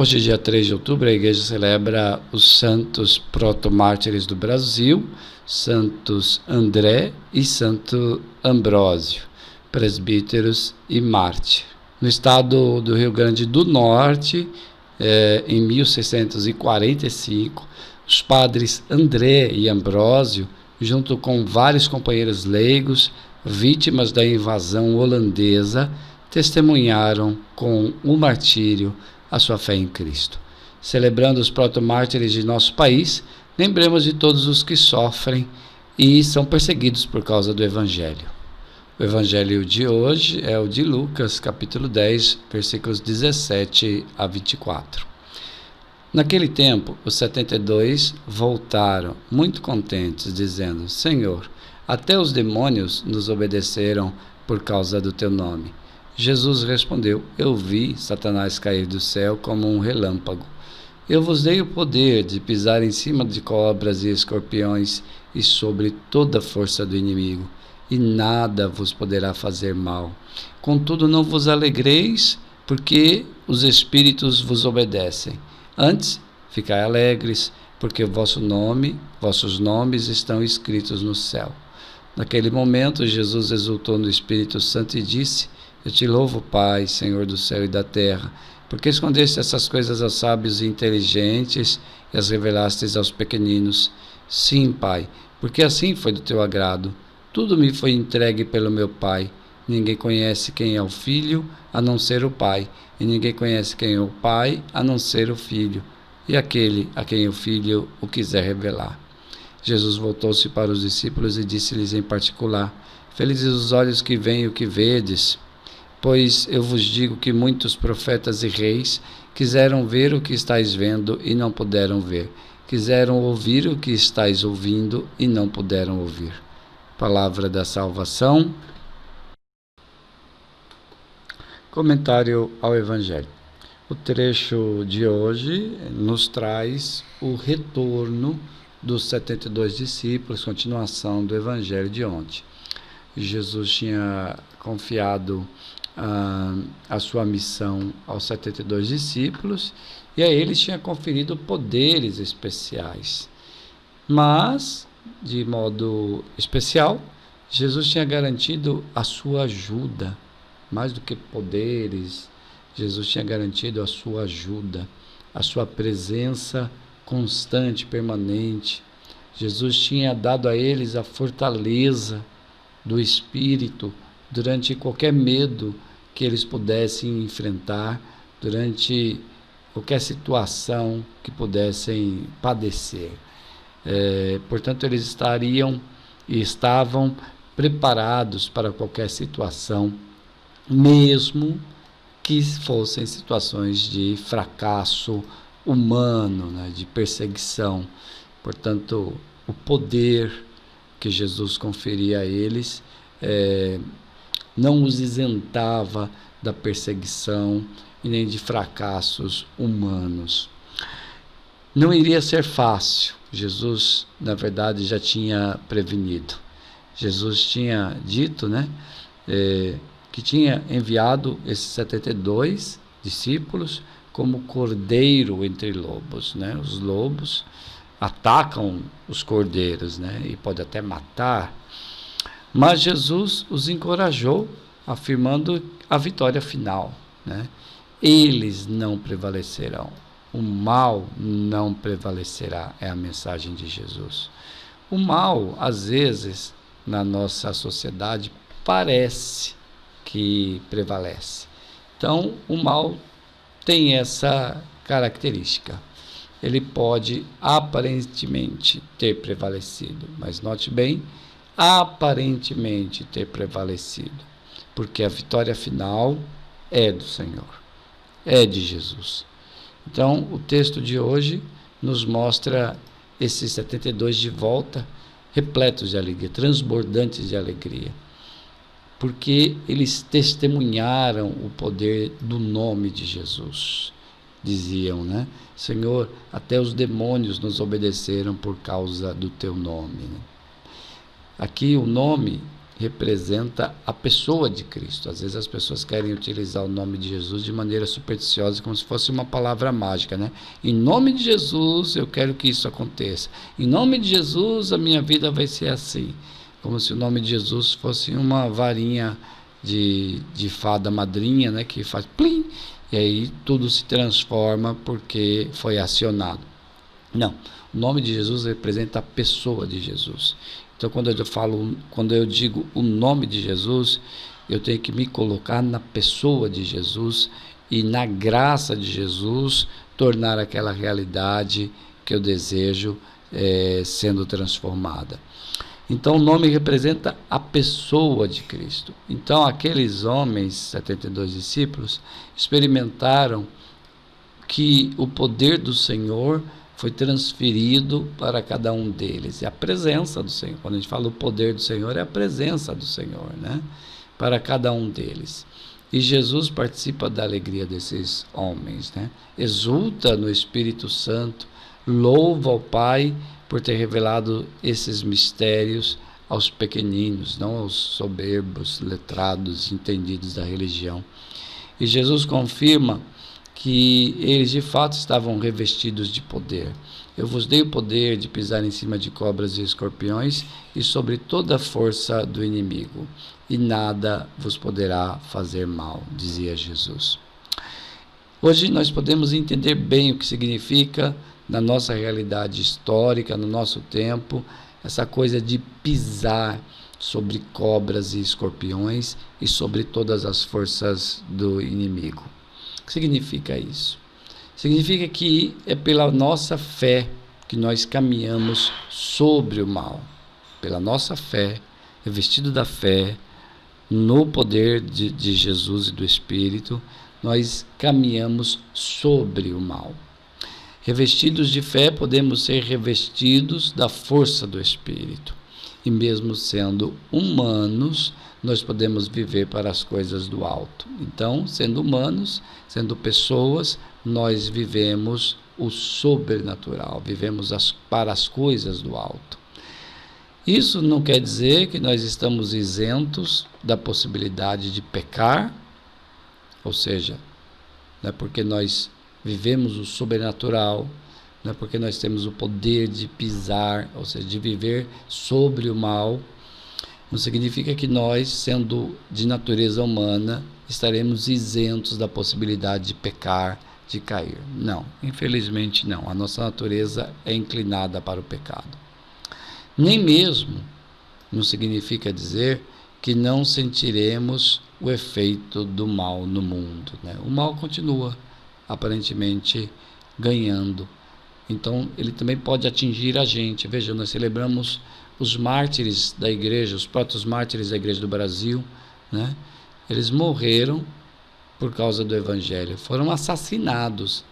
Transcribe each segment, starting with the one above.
Hoje, dia 3 de outubro, a igreja celebra os santos protomártires do Brasil, Santos André e Santo Ambrósio, presbíteros e mártir. No estado do Rio Grande do Norte, em 1645, os padres André e Ambrósio, junto com vários companheiros leigos, vítimas da invasão holandesa, testemunharam com o martírio a sua fé em Cristo. Celebrando os protomártires de nosso país, lembremos de todos os que sofrem e são perseguidos por causa do Evangelho. O Evangelho de hoje é o de Lucas, capítulo 10, versículos 17 a 24. Naquele tempo, os 72 voltaram, muito contentes, dizendo: Senhor, até os demônios nos obedeceram por causa do teu nome. Jesus respondeu: Eu vi Satanás cair do céu como um relâmpago. Eu vos dei o poder de pisar em cima de cobras e escorpiões e sobre toda a força do inimigo, e nada vos poderá fazer mal. Contudo, não vos alegreis, porque os espíritos vos obedecem. Antes, ficai alegres, porque vossos nomes estão escritos no céu. Naquele momento, Jesus exultou no Espírito Santo e disse: Eu te louvo, Pai, Senhor do céu e da terra, porque escondeste essas coisas aos sábios e inteligentes e as revelastes aos pequeninos. Sim, Pai, porque assim foi do teu agrado. Tudo me foi entregue pelo meu Pai. Ninguém conhece quem é o Filho, a não ser o Pai, e ninguém conhece quem é o Pai, a não ser o Filho, e aquele a quem o Filho o quiser revelar. Jesus voltou-se para os discípulos e disse-lhes em particular: Felizes os olhos que veem o que vedes, pois eu vos digo que muitos profetas e reis quiseram ver o que estáis vendo e não puderam ver, quiseram ouvir o que estáis ouvindo e não puderam ouvir. Palavra da salvação. Comentário ao Evangelho. O trecho de hoje nos traz o retorno dos 72 discípulos, continuação do Evangelho de ontem. Jesus tinha confiado a sua missão aos 72 discípulos e a eles tinha conferido poderes especiais. Mas, de modo especial, Jesus tinha garantido a sua ajuda. Mais do que poderes, Jesus tinha garantido a sua ajuda, a sua presença constante, permanente. Jesus tinha dado a eles a fortaleza do Espírito durante qualquer medo que eles pudessem enfrentar, durante qualquer situação que pudessem padecer. Portanto, eles estariam e estavam preparados para qualquer situação, mesmo que fossem situações de fracasso humano, né, de perseguição. Portanto, o poder que Jesus conferia a eles não os isentava da perseguição e nem de fracassos humanos. Não iria ser fácil. Jesus, na verdade, já tinha prevenido. Jesus tinha dito, que tinha enviado esses 72 discípulos como cordeiro entre lobos. Os lobos atacam os cordeiros, e pode até matar. Mas Jesus os encorajou, afirmando a vitória final. Eles não prevalecerão. O mal não prevalecerá, é a mensagem de Jesus. O mal, às vezes, na nossa sociedade, parece que prevalece. Então, o mal tem essa característica. Ele pode aparentemente ter prevalecido, mas note bem, aparentemente ter prevalecido, porque a vitória final é do Senhor, é de Jesus. Então, o texto de hoje nos mostra esses 72 de volta, repletos de alegria, transbordantes de alegria, porque eles testemunharam o poder do nome de Jesus. Diziam, Senhor, até os demônios nos obedeceram por causa do teu nome. Aqui o nome representa a pessoa de Cristo. Às vezes as pessoas querem utilizar o nome de Jesus de maneira supersticiosa, como se fosse uma palavra mágica, né? Em nome de Jesus eu quero que isso aconteça. Em nome de Jesus a minha vida vai ser assim. Como se o nome de Jesus fosse uma varinha de fada madrinha, né? Que faz plim, e aí tudo se transforma porque foi acionado. Não, o nome de Jesus representa a pessoa de Jesus. Então, quando eu digo o nome de Jesus, eu tenho que me colocar na pessoa de Jesus e na graça de Jesus tornar aquela realidade que eu desejo sendo transformada. Então, o nome representa a pessoa de Cristo. Então, aqueles homens, 72 discípulos, experimentaram que o poder do Senhor foi transferido para cada um deles. É a presença do Senhor. Quando a gente fala o poder do Senhor, é a presença do Senhor, né? Para cada um deles. E Jesus participa da alegria desses homens, né? Exulta no Espírito Santo, louva ao Pai por ter revelado esses mistérios aos pequeninos, não aos soberbos, letrados, entendidos da religião. E Jesus confirma que eles de fato estavam revestidos de poder. Eu vos dei o poder de pisar em cima de cobras e escorpiões e sobre toda a força do inimigo, e nada vos poderá fazer mal, dizia Jesus. Hoje nós podemos entender bem o que significa, na nossa realidade histórica, no nosso tempo, essa coisa de pisar sobre cobras e escorpiões e sobre todas as forças do inimigo. O que significa isso? Significa que é pela nossa fé que nós caminhamos sobre o mal. Pela nossa fé, revestido da fé, no poder de Jesus e do Espírito, nós caminhamos sobre o mal. Revestidos de fé, podemos ser revestidos da força do Espírito. E mesmo sendo humanos, nós podemos viver para as coisas do alto. Então, sendo humanos, sendo pessoas, nós vivemos o sobrenatural, vivemos para as coisas do alto. Isso não quer dizer que nós estamos isentos da possibilidade de pecar, ou seja, não é porque nós vivemos o sobrenatural, não é porque nós temos o poder de pisar, ou seja, de viver sobre o mal, não significa que nós, sendo de natureza humana, estaremos isentos da possibilidade de pecar, de cair. Não, infelizmente não. A nossa natureza é inclinada para o pecado. Nem mesmo não significa dizer que não sentiremos o efeito do mal no mundo, né? O mal continua, aparentemente, ganhando. Então, ele também pode atingir a gente. Veja, nós celebramos os mártires da igreja, os próprios mártires da igreja do Brasil, né? Eles morreram por causa do evangelho, foram assassinados.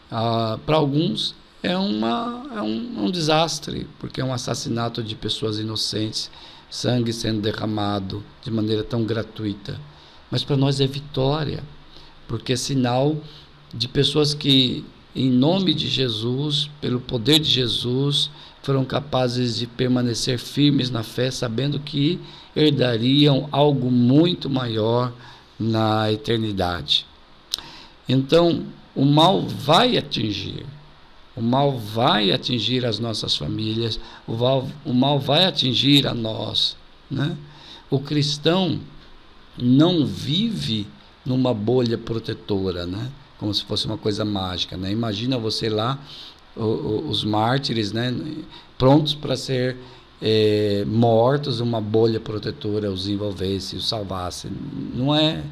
Para alguns é um desastre, porque é um assassinato de pessoas inocentes, sangue sendo derramado de maneira tão gratuita. Mas para nós é vitória, porque é sinal de pessoas que, em nome de Jesus, pelo poder de Jesus, foram capazes de permanecer firmes na fé, sabendo que herdariam algo muito maior na eternidade. Então, o mal vai atingir as nossas famílias, o mal vai atingir a nós, né? O cristão não vive numa bolha protetora, né? Como se fosse uma coisa mágica, né? Imagina você lá, os mártires, né? Prontos para ser mortos, uma bolha protetora os envolvesse, os salvasse. Não é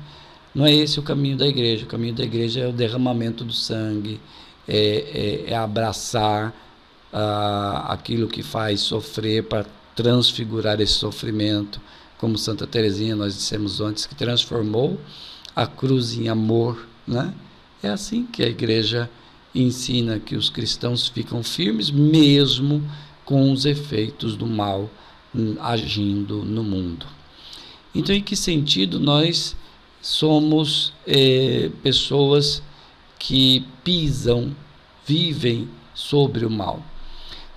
esse o caminho da igreja. O caminho da igreja é o derramamento do sangue, é abraçar aquilo que faz sofrer para transfigurar esse sofrimento, como Santa Teresinha, nós dissemos antes, que transformou a cruz em amor, né? É assim que a igreja ensina que os cristãos ficam firmes mesmo com os efeitos do mal agindo no mundo. Então, em que sentido nós somos pessoas que vivem sobre o mal?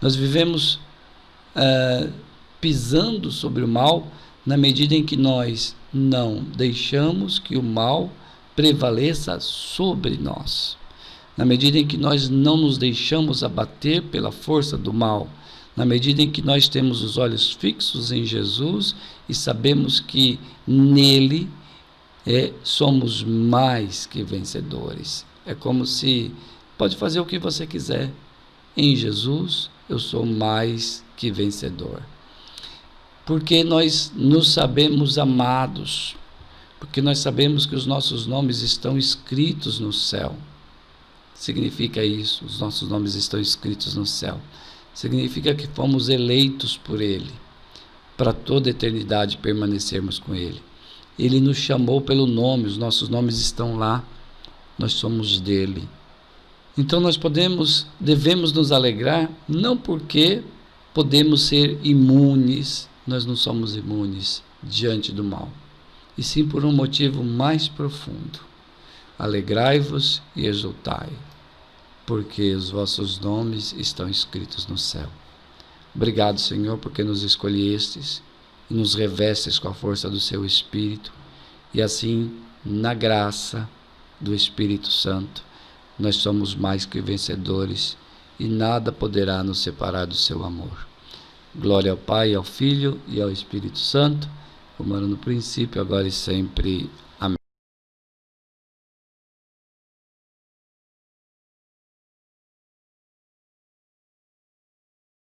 Nós vivemos pisando sobre o mal, na medida em que nós não deixamos que o mal prevaleça sobre nós, na medida em que nós não nos deixamos abater pela força do mal, na medida em que nós temos os olhos fixos em Jesus e sabemos que nele somos mais que vencedores. É como se pode fazer o que você quiser, em Jesus eu sou mais que vencedor. Porque nós nos sabemos amados, porque nós sabemos que os nossos nomes estão escritos no céu. Significa isso, os nossos nomes estão escritos no céu. Significa que fomos eleitos por Ele, para toda a eternidade permanecermos com Ele. Ele nos chamou pelo nome, os nossos nomes estão lá, nós somos dele. Então nós devemos nos alegrar, não porque podemos ser imunes, nós não somos imunes diante do mal, e sim por um motivo mais profundo. Alegrai-vos e exultai, porque os vossos nomes estão escritos no céu. Obrigado, Senhor, porque nos escolhestes e nos revestes com a força do seu Espírito, e assim, na graça do Espírito Santo, nós somos mais que vencedores e nada poderá nos separar do seu amor. Glória ao Pai, ao Filho e ao Espírito Santo, como era no princípio, agora e sempre.